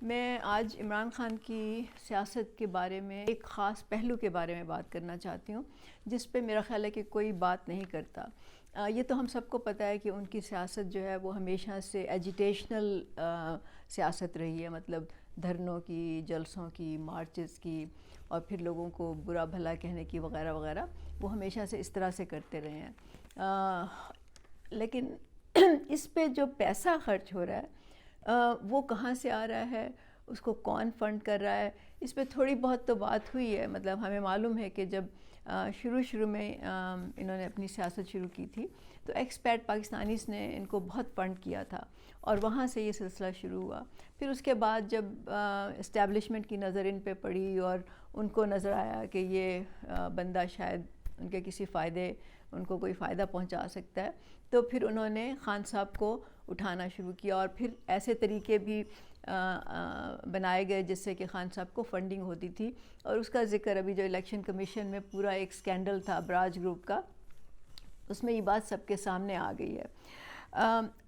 میں آج عمران خان کی سیاست کے بارے میں ایک خاص پہلو کے بارے میں بات کرنا چاہتی ہوں جس پہ میرا خیال ہے کہ کوئی بات نہیں کرتا۔ یہ تو ہم سب کو پتہ ہے کہ ان کی سیاست جو ہے وہ ہمیشہ سے ایجیٹیشنل سیاست رہی ہے، مطلب دھرنوں کی، جلسوں کی، مارچز کی، اور پھر لوگوں کو برا بھلا کہنے کی وغیرہ وغیرہ، وہ ہمیشہ سے اس طرح سے کرتے رہے ہیں۔ لیکن اس پہ جو پیسہ خرچ ہو رہا ہے وہ کہاں سے آ رہا ہے، اس کو کون فنڈ کر رہا ہے، اس پہ تھوڑی بہت تو بات ہوئی ہے۔ مطلب ہمیں معلوم ہے کہ جب شروع میں انہوں نے اپنی سیاست شروع کی تھی تو ایکسپیٹ پاکستانیز نے ان کو بہت فنڈ کیا تھا اور وہاں سے یہ سلسلہ شروع ہوا۔ پھر اس کے بعد جب اسٹیبلشمنٹ کی نظر ان پہ پڑی اور ان کو نظر آیا کہ یہ بندہ شاید ان کے کسی ان کو کوئی فائدہ پہنچا سکتا ہے، تو پھر انہوں نے خان صاحب کو اٹھانا شروع کیا اور پھر ایسے طریقے بھی بنائے گئے جس سے کہ خان صاحب کو فنڈنگ ہوتی تھی، اور اس کا ذکر ابھی جو الیکشن کمیشن میں پورا ایک سکینڈل تھا براج گروپ کا، اس میں یہ بات سب کے سامنے آ گئی ہے۔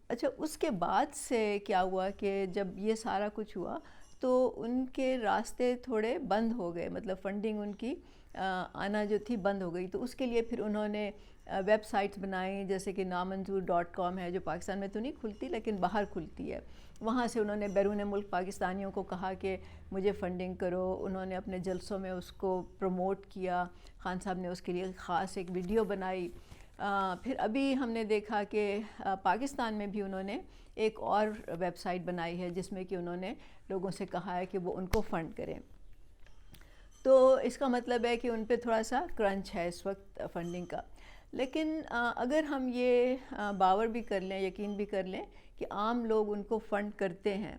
اچھا، اس کے بعد سے کیا ہوا کہ جب یہ سارا کچھ ہوا تو ان کے راستے تھوڑے بند ہو گئے، مطلب فنڈنگ ان کی آنا جو تھی بند ہو گئی۔ تو اس کے لیے پھر انہوں نے ویب سائٹس بنائیں، جیسے کہ نامنظور.com ہے، جو پاکستان میں تو نہیں کھلتی لیکن باہر کھلتی ہے۔ وہاں سے انہوں نے بیرون ملک پاکستانیوں کو کہا کہ مجھے فنڈنگ کرو۔ انہوں نے اپنے جلسوں میں اس کو پروموٹ کیا، خان صاحب نے اس کے لیے خاص ایک ویڈیو بنائی۔ پھر ابھی ہم نے دیکھا کہ پاکستان میں بھی انہوں نے ایک اور ویب سائٹ بنائی ہے جس میں کہ انہوں نے لوگوں سے کہا ہے کہ وہ ان کو فنڈ کریں۔ تو اس کا مطلب ہے کہ ان پہ تھوڑا سا کرنچ ہے اس وقت فنڈنگ کا۔ لیکن اگر ہم یہ باور بھی کر لیں، یقین بھی کر لیں کہ عام لوگ ان کو فنڈ کرتے ہیں،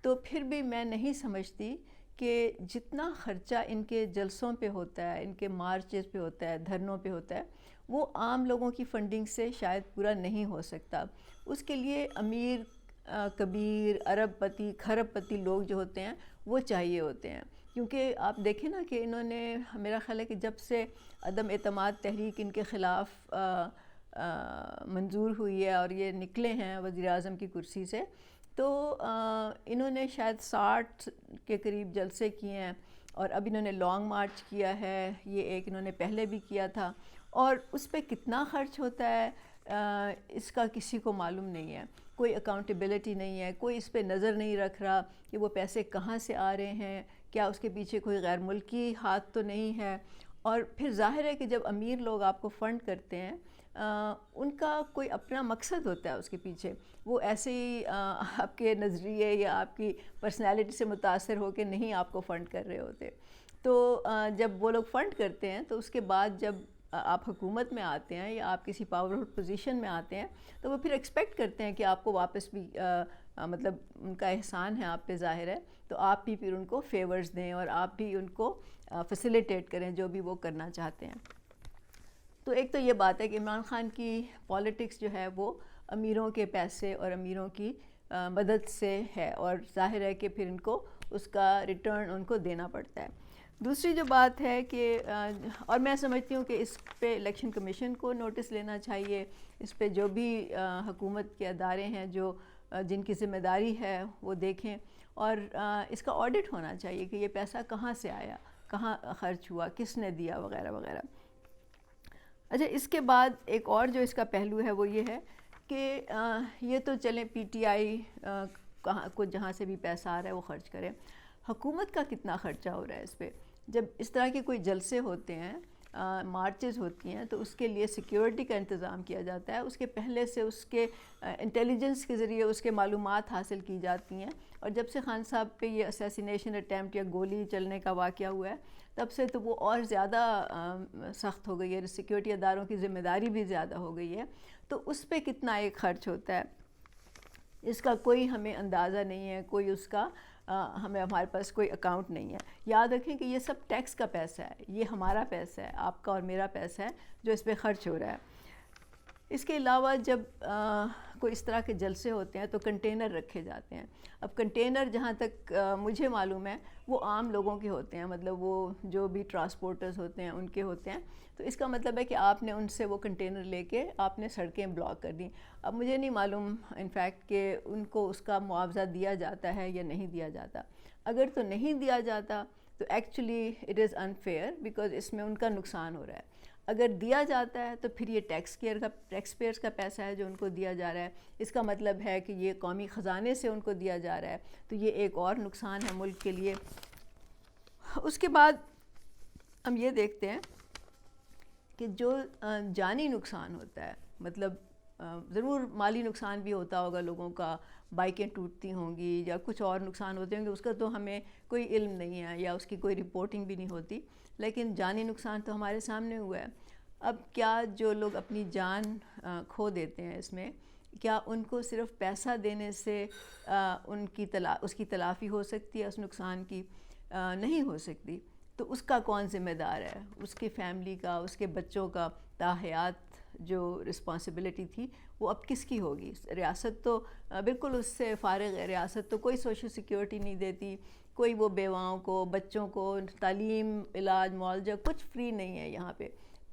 تو پھر بھی میں نہیں سمجھتی کہ جتنا خرچہ ان کے جلسوں پہ ہوتا ہے، ان کے مارچز پہ ہوتا ہے، دھرنوں پہ ہوتا ہے، وہ عام لوگوں کی فنڈنگ سے شاید پورا نہیں ہو سکتا۔ اس کے لیے امیر، کبیر، ارب پتی، کھرب پتی لوگ جو ہوتے ہیں وہ چاہیے ہوتے ہیں، کیونکہ آپ دیکھیں نا کہ انہوں نے، میرا خیال ہے کہ جب سے عدم اعتماد تحریک ان کے خلاف منظور ہوئی ہے اور یہ نکلے ہیں وزیر اعظم کی کرسی سے، تو انہوں نے شاید 60 کے قریب جلسے کیے ہیں، اور اب انہوں نے لانگ مارچ کیا ہے، یہ ایک انہوں نے پہلے بھی کیا تھا، اور اس پہ کتنا خرچ ہوتا ہے اس کا کسی کو معلوم نہیں ہے، کوئی اکاؤنٹیبلٹی نہیں ہے، کوئی اس پہ نظر نہیں رکھ رہا کہ وہ پیسے کہاں سے آ رہے ہیں، کیا اس کے پیچھے کوئی غیر ملکی ہاتھ تو نہیں ہے۔ اور پھر ظاہر ہے کہ جب امیر لوگ آپ کو فنڈ کرتے ہیں ان کا کوئی اپنا مقصد ہوتا ہے اس کے پیچھے، وہ ایسے ہی آپ کے نظریے یا آپ کی پرسنالٹی سے متاثر ہو کے نہیں آپ کو فنڈ کر رہے ہوتے۔ تو جب وہ لوگ فنڈ کرتے ہیں تو اس کے بعد جب آپ حکومت میں آتے ہیں یا آپ کسی پاورفل پوزیشن میں آتے ہیں تو وہ پھر ایکسپیکٹ کرتے ہیں کہ آپ کو واپس بھی مطلب ان کا احسان ہے آپ پہ ظاہر ہے، تو آپ بھی پھر ان کو فیورز دیں اور آپ بھی ان کو فیسیلیٹیٹ کریں جو بھی وہ کرنا چاہتے ہیں۔ تو ایک تو یہ بات ہے کہ عمران خان کی پالیٹکس جو ہے وہ امیروں کے پیسے اور امیروں کی مدد سے ہے، اور ظاہر ہے کہ پھر ان کو اس کا ریٹرن ان کو دینا پڑتا ہے۔ دوسری جو بات ہے کہ اور میں سمجھتی ہوں کہ اس پہ الیکشن کمیشن کو نوٹس لینا چاہیے، اس پہ جو بھی حکومت کے ادارے ہیں جو جن کی ذمہ داری ہے وہ دیکھیں، اور اس کا آڈٹ ہونا چاہیے کہ یہ پیسہ کہاں سے آیا، کہاں خرچ ہوا، کس نے دیا، وغیرہ وغیرہ۔ اچھا، اس کے بعد ایک اور جو اس کا پہلو ہے وہ یہ ہے کہ یہ تو چلیں پی ٹی آئی کہاں کو جہاں سے بھی پیسہ آ رہا ہے وہ خرچ کرے، حکومت کا کتنا خرچہ ہو رہا ہے اس پہ؟ جب اس طرح کے کوئی جلسے ہوتے ہیں، مارچز ہوتی ہیں، تو اس کے لیے سیکیورٹی کا انتظام کیا جاتا ہے، اس کے پہلے سے اس کے انٹیلیجنس کے ذریعے اس کے معلومات حاصل کی جاتی ہیں، اور جب سے خان صاحب پہ یہ اسیسینیشن اٹیمپٹ یا گولی چلنے کا واقعہ ہوا ہے تب سے تو وہ اور زیادہ سخت ہو گئی ہے، سیکیورٹی اداروں کی ذمہ داری بھی زیادہ ہو گئی ہے، تو اس پہ کتنا ایک خرچ ہوتا ہے اس کا کوئی ہمیں اندازہ نہیں ہے، کوئی اس کا ہمارے پاس کوئی اکاؤنٹ نہیں ہے۔ یاد رکھیں کہ یہ سب ٹیکس کا پیسہ ہے، یہ ہمارا پیسہ ہے، آپ کا اور میرا پیسہ ہے جو اس پہ خرچ ہو رہا ہے۔ اس کے علاوہ جب کوئی اس طرح کے جلسے ہوتے ہیں تو کنٹینر رکھے جاتے ہیں. اب کنٹینر جہاں تک مجھے معلوم ہے وہ عام لوگوں کے ہوتے ہیں, مطلب وہ جو بھی ٹرانسپورٹرز ہوتے ہیں ان کے ہوتے ہیں. تو اس کا مطلب ہے کہ آپ نے ان سے وہ کنٹینر لے کے آپ نے سڑکیں بلاک کر دیں. اب مجھے نہیں معلوم انفیکٹ کہ ان کو اس کا معاوضہ دیا جاتا ہے یا نہیں دیا جاتا. اگر تو نہیں دیا جاتا تو actually it is unfair because اس میں ان کا نقصان ہو رہا ہے. اگر دیا جاتا ہے تو پھر یہ ٹیکس پیئرز کا پیسہ ہے جو ان کو دیا جا رہا ہے. اس کا مطلب ہے کہ یہ قومی خزانے سے ان کو دیا جا رہا ہے, تو یہ ایک اور نقصان ہے ملک کے لیے. اس کے بعد ہم یہ دیکھتے ہیں کہ جو جانی نقصان ہوتا ہے, مطلب ضرور مالی نقصان بھی ہوتا ہوگا لوگوں کا, بائکیں ٹوٹتی ہوں گی یا کچھ اور نقصان ہوتے ہوں گے, اس کا تو ہمیں کوئی علم نہیں ہے یا اس کی کوئی رپورٹنگ بھی نہیں ہوتی, لیکن جانی نقصان تو ہمارے سامنے ہوا ہے. اب کیا جو لوگ اپنی جان کھو دیتے ہیں اس میں, کیا ان کو صرف پیسہ دینے سے اس کی تلافی ہو سکتی ہے اس نقصان کی؟ نہیں ہو سکتی. تو اس کا کون ذمہ دار ہے؟ اس کی فیملی کا, اس کے بچوں کا تاحیات جو رسپانسبلٹی تھی وہ اب کس کی ہوگی؟ ریاست تو بالکل اس سے فارغ ہے. ریاست تو کوئی سوشل سیکیورٹی نہیں دیتی, کوئی وہ بیواؤں کو, بچوں کو تعلیم, علاج, معالجہ کچھ فری نہیں ہے. یہاں پہ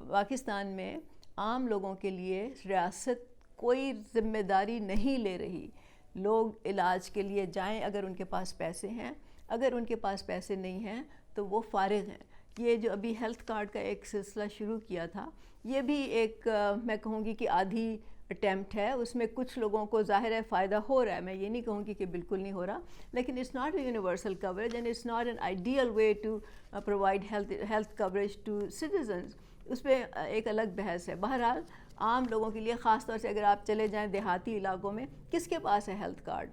پاکستان میں عام لوگوں کے لیے ریاست کوئی ذمہ داری نہیں لے رہی. لوگ علاج کے لیے جائیں اگر ان کے پاس پیسے ہیں, اگر ان کے پاس پیسے نہیں ہیں تو وہ فارغ ہیں. یہ جو ابھی ہیلتھ کارڈ کا ایک سلسلہ شروع کیا تھا, یہ بھی ایک میں کہوں گی کہ آدھی اٹیمپٹ ہے. اس میں کچھ لوگوں کو ظاہر ہے فائدہ ہو رہا ہے, میں یہ نہیں کہوں گی کہ بالکل نہیں ہو رہا, لیکن it's not a universal coverage and it's not an ideal way to provide health coverage to citizens. اس پہ ایک الگ بحث ہے. بہرحال عام لوگوں کے لیے, خاص طور سے اگر آپ چلے جائیں دیہاتی علاقوں میں, کس کے پاس ہے ہیلتھ کارڈ؟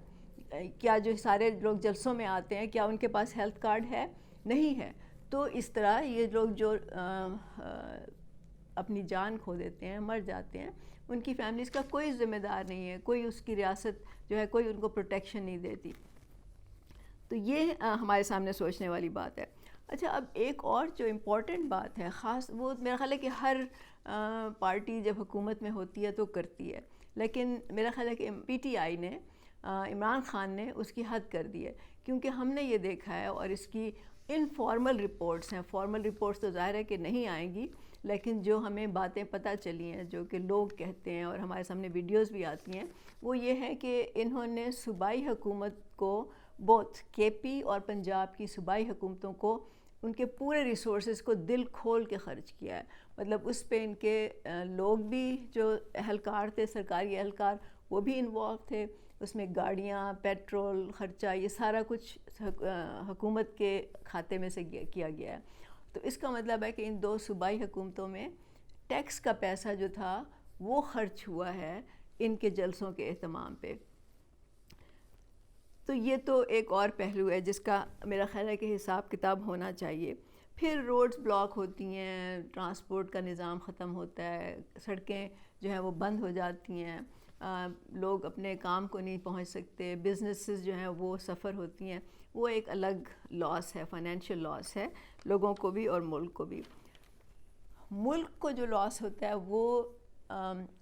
کیا جو سارے لوگ جلسوں میں آتے ہیں کیا ان کے پاس ہیلتھ کارڈ ہے؟ نہیں ہے. تو اس طرح یہ لوگ جو اپنی جان کھو دیتے ہیں, مر جاتے ہیں, ان کی فیملیز کا کوئی ذمہ دار نہیں ہے, کوئی اس کی ریاست جو ہے کوئی ان کو پروٹیکشن نہیں دیتی. تو یہ ہمارے سامنے سوچنے والی بات ہے. اچھا, اب ایک اور جو امپورٹنٹ بات ہے, خاص وہ میرا خیال ہے کہ ہر پارٹی جب حکومت میں ہوتی ہے تو کرتی ہے, لیکن میرا خیال ہے کہ پی ٹی آئی نے, عمران خان نے اس کی حد کر دی ہے. کیونکہ ہم نے یہ دیکھا ہے, اور اس کی انفارمل رپورٹس ہیں, فارمل رپورٹس تو ظاہر ہے کہ نہیں آئیں گی, لیکن جو ہمیں باتیں پتہ چلی ہیں, جو کہ لوگ کہتے ہیں اور ہمارے سامنے ویڈیوز بھی آتی ہیں, وہ یہ ہے کہ انہوں نے صوبائی حکومت کو, بوتھ کے پی اور پنجاب کی صوبائی حکومتوں کو, ان کے پورے ریسورسز کو دل کھول کے خرچ کیا ہے. مطلب اس پہ ان کے لوگ بھی جو اہلکار تھے, سرکاری اہلکار, وہ بھی انوالو تھے. اس میں گاڑیاں, پیٹرول خرچہ, یہ سارا کچھ حکومت کے کھاتے میں سے کیا گیا ہے. تو اس کا مطلب ہے کہ ان دو صوبائی حکومتوں میں ٹیکس کا پیسہ جو تھا وہ خرچ ہوا ہے ان کے جلسوں کے اہتمام پہ. تو یہ تو ایک اور پہلو ہے جس کا میرا خیال ہے کہ حساب کتاب ہونا چاہیے. پھر روڈز بلاک ہوتی ہیں, ٹرانسپورٹ کا نظام ختم ہوتا ہے, سڑکیں جو ہیں وہ بند ہو جاتی ہیں, لوگ اپنے کام کو نہیں پہنچ سکتے, بزنسز جو ہیں وہ سفر ہوتی ہیں. وہ ایک الگ لاس ہے, فائنینشیل لاس ہے لوگوں کو بھی اور ملک کو بھی. ملک کو جو لاس ہوتا ہے وہ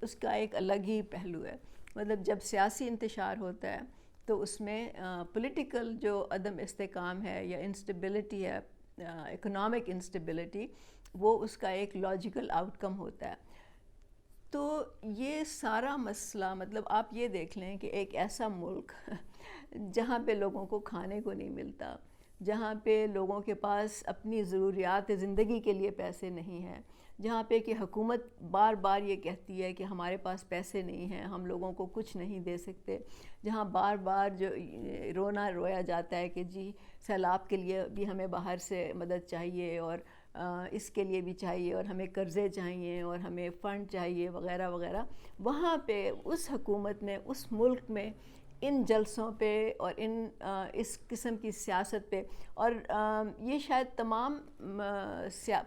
اس کا ایک الگ ہی پہلو ہے. مطلب جب سیاسی انتشار ہوتا ہے تو اس میں پولیٹیکل جو عدم استحکام ہے یا انسٹیبلٹی ہے, اکنامک انسٹیبلٹی, وہ اس کا ایک لاجیکل آؤٹ کم ہوتا ہے. تو یہ سارا مسئلہ, مطلب آپ یہ دیکھ لیں کہ ایک ایسا ملک جہاں پہ لوگوں کو کھانے کو نہیں ملتا, جہاں پہ لوگوں کے پاس اپنی ضروریات زندگی کے لیے پیسے نہیں ہیں, جہاں پہ کہ حکومت بار بار یہ کہتی ہے کہ ہمارے پاس پیسے نہیں ہیں, ہم لوگوں کو کچھ نہیں دے سکتے, جہاں بار بار جو رویا جاتا ہے کہ جی سیلاب کے لیے بھی ہمیں باہر سے مدد چاہیے, اور اس کے لیے بھی چاہیے, اور ہمیں قرضے چاہیے, اور ہمیں فنڈ چاہیے وغیرہ وغیرہ. وہاں پہ اس حکومت نے, اس ملک میں ان جلسوں پہ اور اس قسم کی سیاست پہ, اور یہ شاید تمام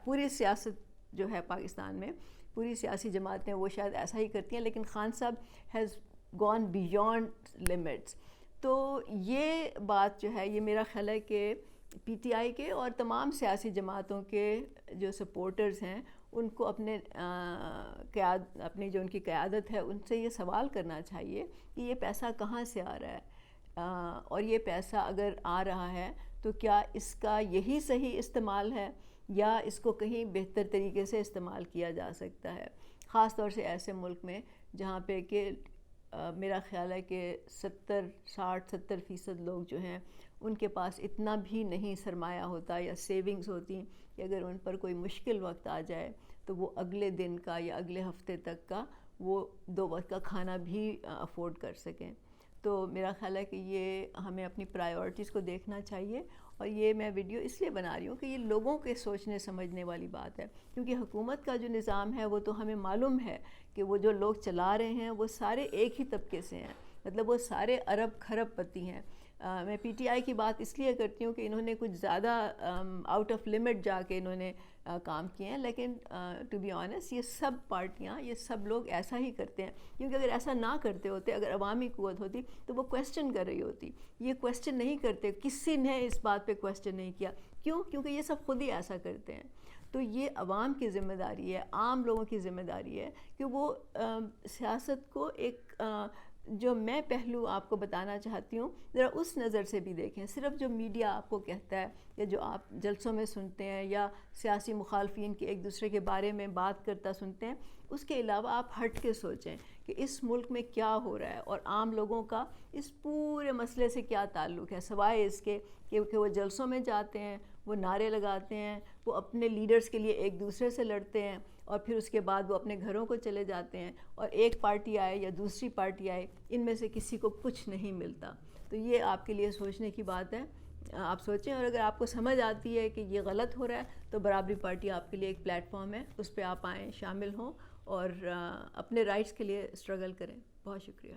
پوری سیاست جو ہے پاکستان میں, پوری سیاسی جماعتیں وہ شاید ایسا ہی کرتی ہیں, لیکن خان صاحب ہیز گون بیونڈ لمٹس. تو یہ بات جو ہے, یہ میرا خیال ہے کہ پی ٹی آئی کے اور تمام سیاسی جماعتوں کے جو سپورٹرز ہیں ان کو اپنی جو ان کی قیادت ہے ان سے یہ سوال کرنا چاہیے کہ یہ پیسہ کہاں سے آ رہا ہے، اور یہ پیسہ اگر آ رہا ہے تو کیا اس کا یہی صحیح استعمال ہے یا اس کو کہیں بہتر طریقے سے استعمال کیا جا سکتا ہے، خاص طور سے ایسے ملک میں جہاں پہ کہ میرا خیال ہے کہ 60-70% لوگ جو ہیں ان کے پاس اتنا بھی نہیں سرمایہ ہوتا یا سیونگز ہوتی کہ اگر ان پر کوئی مشکل وقت آ جائے تو وہ اگلے دن کا یا اگلے ہفتے تک کا وہ 2 وقت کا کھانا بھی افورڈ کر سکیں۔ تو میرا خیال ہے کہ یہ ہمیں اپنی پرائیورٹیز کو دیکھنا چاہیے، اور یہ میں ویڈیو اس لیے بنا رہی ہوں کہ یہ لوگوں کے سوچنے سمجھنے والی بات ہے، کیونکہ حکومت کا جو نظام ہے وہ تو ہمیں معلوم ہے کہ وہ جو لوگ چلا رہے ہیں وہ سارے ایک ہی طبقے سے ہیں، مطلب وہ سارے ارب کھرب پتی ہیں۔ میں پی ٹی آئی کی بات اس لیے کرتی ہوں کہ انہوں نے کچھ زیادہ آؤٹ آف لمٹ جا کے انہوں نے کام کیے ہیں، لیکن ٹو بی آنیسٹ یہ سب پارٹیاں، یہ سب لوگ ایسا ہی کرتے ہیں، کیونکہ اگر ایسا نہ کرتے ہوتے، اگر عوامی قوت ہوتی تو وہ کویسچن کر رہی ہوتی، یہ کویسچن نہیں کرتے، کسی نے اس بات پہ کویسچن نہیں کیا، کیوں؟ کیونکہ یہ سب خود ہی ایسا کرتے ہیں۔ تو یہ عوام کی ذمہ داری ہے، عام لوگوں کی ذمہ داری ہے کہ وہ سیاست کو ایک جو میں پہلو آپ کو بتانا چاہتی ہوں ذرا اس نظر سے بھی دیکھیں۔ صرف جو میڈیا آپ کو کہتا ہے یا جو آپ جلسوں میں سنتے ہیں یا سیاسی مخالفین کے ایک دوسرے کے بارے میں بات کرتا سنتے ہیں، اس کے علاوہ آپ ہٹ کے سوچیں کہ اس ملک میں کیا ہو رہا ہے اور عام لوگوں کا اس پورے مسئلے سے کیا تعلق ہے، سوائے اس کے کہ وہ جلسوں میں جاتے ہیں، وہ نعرے لگاتے ہیں، وہ اپنے لیڈرز کے لیے ایک دوسرے سے لڑتے ہیں، اور پھر اس کے بعد وہ اپنے گھروں کو چلے جاتے ہیں، اور ایک پارٹی آئے یا دوسری پارٹی آئے، ان میں سے کسی کو کچھ نہیں ملتا۔ تو یہ آپ کے لیے سوچنے کی بات ہے، آپ سوچیں، اور اگر آپ کو سمجھ آتی ہے کہ یہ غلط ہو رہا ہے تو برابری پارٹی آپ کے لیے ایک پلیٹ فارم ہے، اس پہ آپ آئیں، شامل ہوں اور اپنے رائٹس کے لیے اسٹرگل کریں۔ بہت شکریہ۔